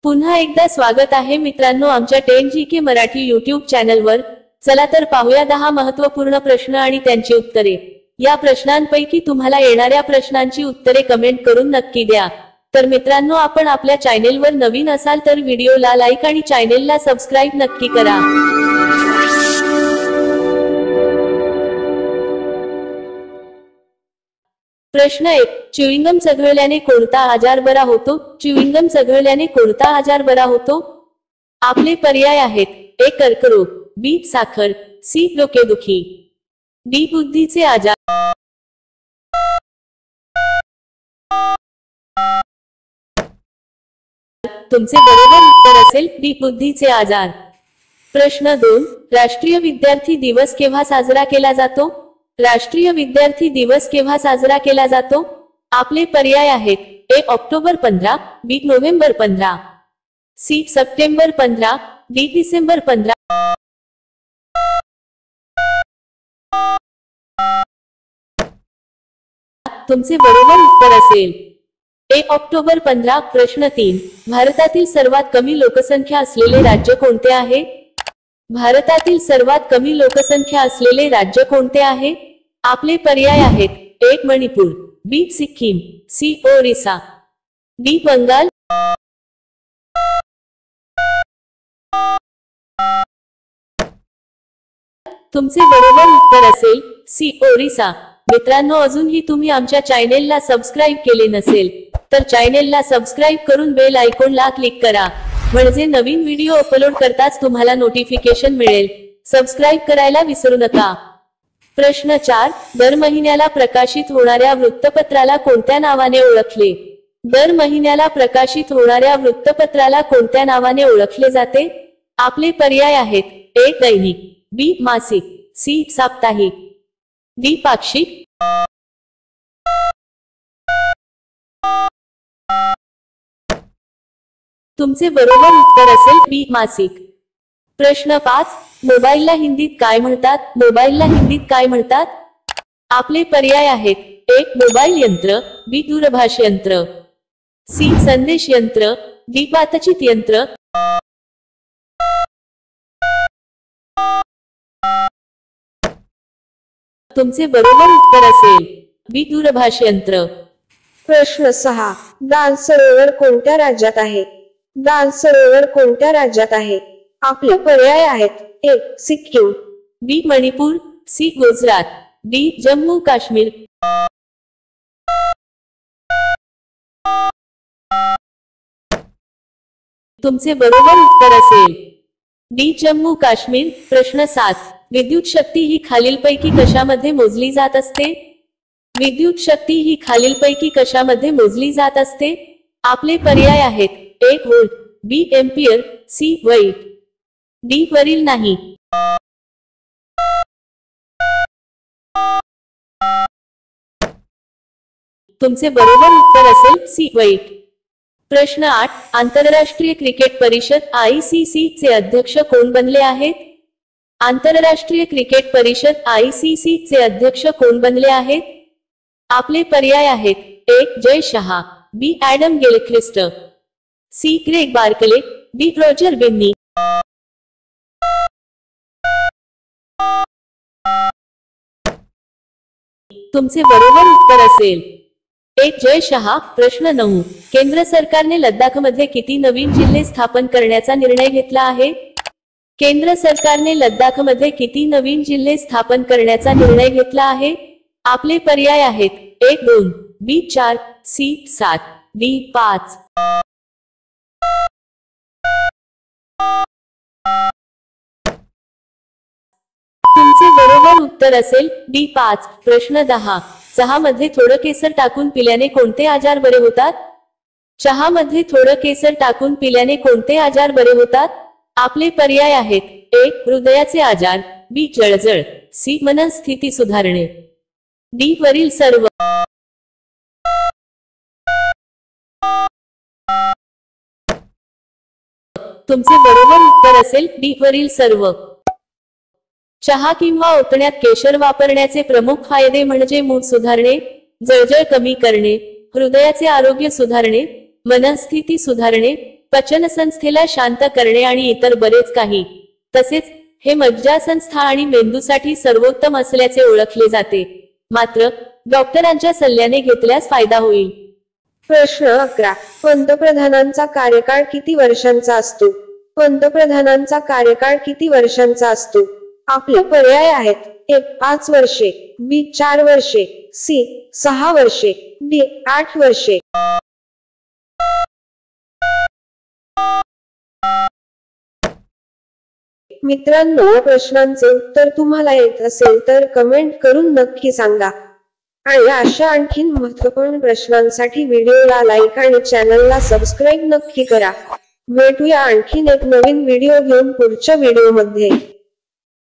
पुन्हा एकदा स्वागत आहे मित्रांनो आमच्या 10GK मराठी YouTube चॅनलवर। चला तर पाहूया 10 महत्त्वपूर्ण प्रश्न आणि त्यांची उत्तरे। या प्रश्नांपैकी तुम्हाला येणाऱ्या प्रश्नांची उत्तरे कमेंट करून नक्की द्या। तर मित्रांनो आपण आपल्या चॅनलवर नवीन असाल तर व्हिडिओला लाईक आणि चॅनलला सबस्क्राइब नक्की करा। प्रश्न 1, च्युइंगम चघळल्याने कोणता आजार बरा होतो? च्युइंगम चघळल्याने कोणता आजार बरा होतो? आपले पर्याय आहेत: ए कर्करोग, बी साखर, सी डोकेदुखी, डी बुद्धीचे आजार। तुमचे बरोबर उत्तर असेल डी बुद्धीचे आजार। प्रश्न 2, राष्ट्रीय विद्यार्थी दिवस केव्हा साजरा केला जातो? राष्ट्रीय विद्यार्थी दिवस केव्हा साजरा केला जातो? आपले पर्याय आहेत: A October 15, B November 15, C September 15, D December 15। तुमचे बरोबर उत्तर असेल ए ऑक्टोबर 15। प्रश्न 3, भारतातील सर्वात कमी लोकसंख्या असलेले राज्य कोणते आहे? भारतातील सर्वात कमी लोकसंख्या असलेले राज्य कोणते आहे? आपले पर्याय आहेत: ए मणिपूर, बी सिक्कीम, सी ओरिसा, डी बंगाल। तुमचे बरोबर उत्तर असेल सी ओरिसा। मित्रांनो अजूनही तुम्ही आमच्या चॅनलला सबस्क्राइब केले नसेल तर चॅनलला सबस्क्राइब करून बेल आयकॉनला क्लिक करा, म्हणजे नवीन व्हिडिओ अपलोड करताच तुम्हाला नोटिफिकेशन मिळेल। सबस्क्राइब करायला विसरू नका। प्रश्न 4, दर महिन्याला प्रकाशित होणाऱ्या वृत्तपत्राला कोणत्या नावाने ओळखले? दर महिन्याला प्रकाशित होणाऱ्या वृत्तपत्राला कोणत्या नावाने ओळखले जाते? आपले पर्याय आहेत: ए दैनिक, बी मासिक, सी साप्ताहिक, डी पाक्षिक। तुमचे बरोबर उत्तर असेल बी मासिक। प्रश्न 5, मोबाईलला हिंदीत काय म्हणतात? मोबाईलला हिंदीत काय म्हणतात? आपले पर्याय आहेत: ए मोबाईल यंत्र, बी दूरभाष यंत्र, सी संदेश यंत्र, डी बातचीत यंत्र। तुमचे बरोबर उत्तर असेल बी दूरभाष यंत्र। प्रश्न 6, दाल सरोवर कोणत्या राज्यात आहे? दाल सरोवर कोणत्या राज्यात आहे? आपले पर्याय आहेत: ए सिक्कीम, बी मणिपूर, सी गुजरात, डी जम्मू काश्मीर। तुमचे बरोबर उत्तर असेल डी जम्मू काश्मीर। प्रश्न 7, विद्युत शक्ती ही खालीलपैकी कशामध्ये मोजली जात असते? विद्युत शक्ती ही खालीलपैकी कशामध्ये मोजली जात असते? आपले पर्याय आहेत: ए व्होल्ट, बी एम्पियर, सी वोल्ट, डी वरील नाही। तुमचे बरोबर उत्तर असेल सी वोल्ट। प्रश्न 8, आंतरराष्ट्रीय क्रिकेट परिषद ICC चे अध्यक्ष कोण बनले आहेत? आंतरराष्ट्रीय क्रिकेट परिषद ICC चे अध्यक्ष कोण बनले आहेत? आपले पर्याय आहेत: A Jay Shah, B Adam Gilchrist, C Greg Barclay, D Roger Binny. तुमचे बरोबर उत्तर असेल ए जय शहा। प्रश्न 9, केंद्र सरकारने लद्दाखमध्ये किती नवीन जिल्हे स्थापन करण्याचा निर्णय घेतला आहे? केंद्र सरकारने लद्दाखमध्ये किती नवीन जिल्हे स्थापन करण्याचा निर्णय घेतला आहे? आपले पर्याय आहेत: ए 2, बी 4, सी 7, डी 5। तुमचे बरोबर उत्तर असेल डी 5। प्रश्न 10, चहामध्ये थोडं केसर टाकून पिल्याने कोणते आजार बरे होतात? चहामध्ये थोडं केसर टाकून पिल्याने कोणते आजार बरे होतात? आपले पर्याय आहेत: ए हृदयाचे आजार, बी जळजळ, सी मनस्थिती सुधारणे, डी वरील सर्व। तुमचे बरोबर उत्तर असेल डी वरील सर्व। चहा किंवा ओतण्यात केशर वापरण्याचे प्रमुख फायदे म्हणजे मूड सुधारणे, जळजळ कमी करणे, हृदयाचे आरोग्य सुधारणे, मनस्थिती सुधारणे, पचनसंस्थेला शांत करणे आणि इतर बरेच काही. तसेच हे मज्जासंस्था आणि मेंदूसाठी सर्वोत्तम असल्याचे ओळखले जाते. मात्र डॉक्टरांच्या सल्ल्याने घेतल्यास फायदा होईल. प्रश्न 11. पंतप्रधानांचा कार्यकाळ किती वर्षांचा असतो? पंतप्रधानांचा कार्यकाळ किती वर्षांचा असतो? आपले पर्याय आहेत. ए 5 वर्षे, बी 4 वर्षे, सी 6 वर्षे, डी 8 वर्षे. मित्रांनो, या प्रश्नांचे उत्तर तुम्हाला येत असेल तर कमेंट करून नक्की सांगा. आणि अशा आणखीन महत्त्वपूर्ण प्रश्नांसाठी व्हिडिओला लाईक आणि चॅनलला सबस्क्राईब नक्की करा. भेटूया आणखीन एक नवीन व्हिडिओ घेऊन पुढच्या व्हिडिओमध्ये.